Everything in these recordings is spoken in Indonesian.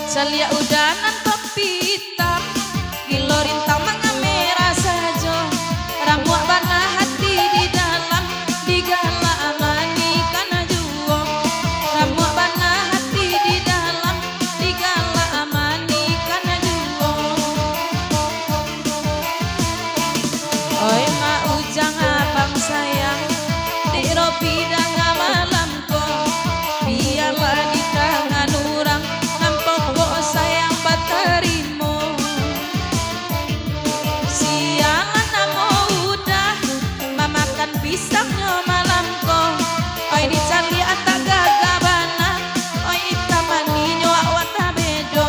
Salia udanan topi hitam, gilorin tamang merah saja. Ramuak bana hati di dalam, digala amani kana juo. Ramuak bana hati di dalam, digala amani kana juo. Oi ma ujang abang sayang, di ropi dan malam ko. Biarlah di tangan orang, nampok kok sayang baterimo. Siangan namo udah, mamakan pisangnya malam ko. Oi dicari atak gagabana, oi itamani awak tabedo.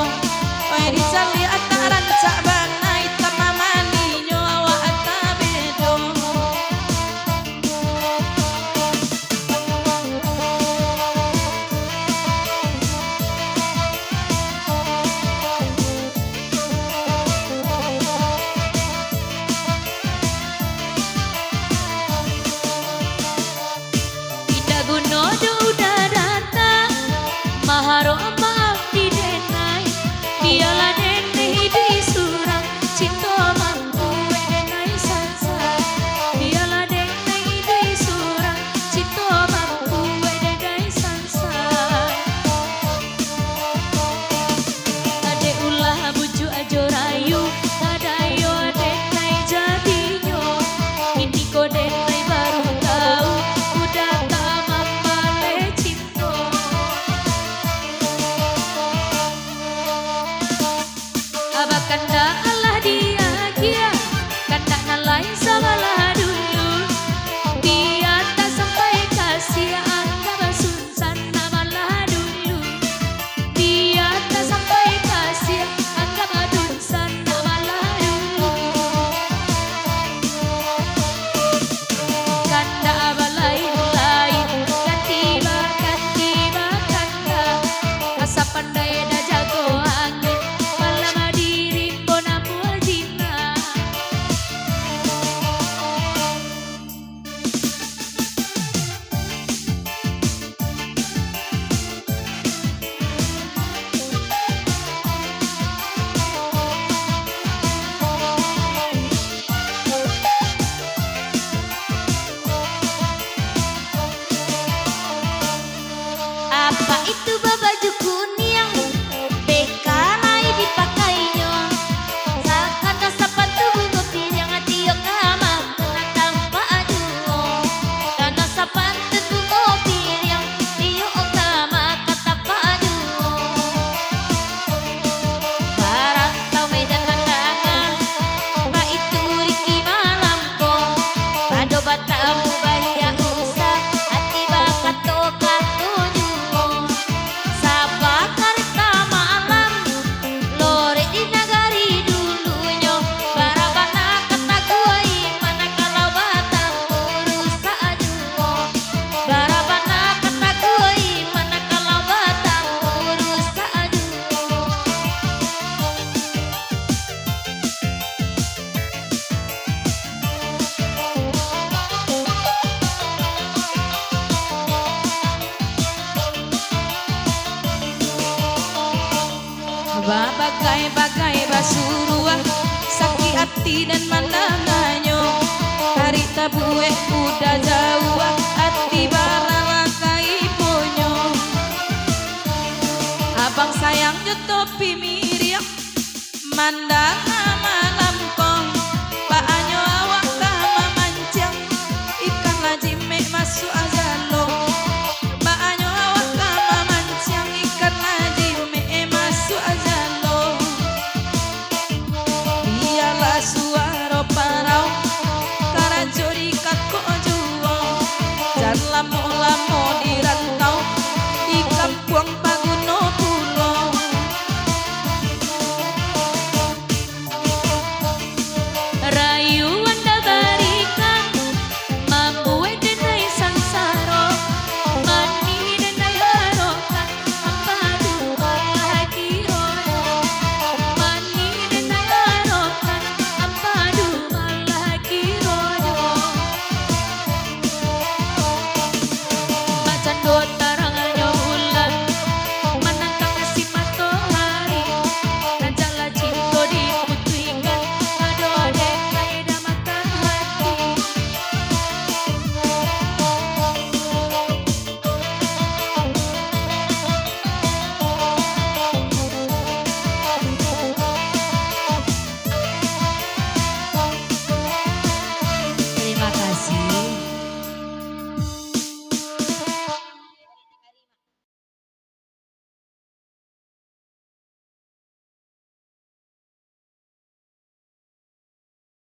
Oi dicari atak rancak bana, itamamani awak tabedo. Guno udah datang, maharo maaf di denai. Biarlah denai di surang, cinta mampu denai sansa. Biarlah denai di surang, cinta mampu denai sansa. Ade ulah buju ajo rayu, tadayo denai jadinya. Ini ko denai baru tahu, udah tak kanda Allah dia kia, kanda nalai sabalah dulu. Dia tak sampai kasih anggap sunsan namalah dulu. Dia tak sampai kasih anggap sunsan namalah dulu. Kanda abalai lain, katiba kanda, asa pandai dah jago angin. Apa itu babaju kuning? Beka naik dipakainya. Sakata sepatu bunga piring tiok kama kena tanpa aduo. Karena sepatu bunga piring tiok kama kata aduo. Barang tau medan mandangan, apa itu Riki malam ko. Pado batamu bahaya usah, hati bakat toka. Bagai-bagai basuruah, sakit hati dan mandangannya. Hari tabue udah jauh, hati baralakai ponyo. Abang sayang topi miriam, mandang malam kong. Baanyo awak kama mancang, ikan lajime masuk azalo. Baanyo awak kama mancang, ikan lajime masuk azalo. Biarlah suara parau, karajori kakok juo. Jangan lamo-lamo di rantau, di kampung.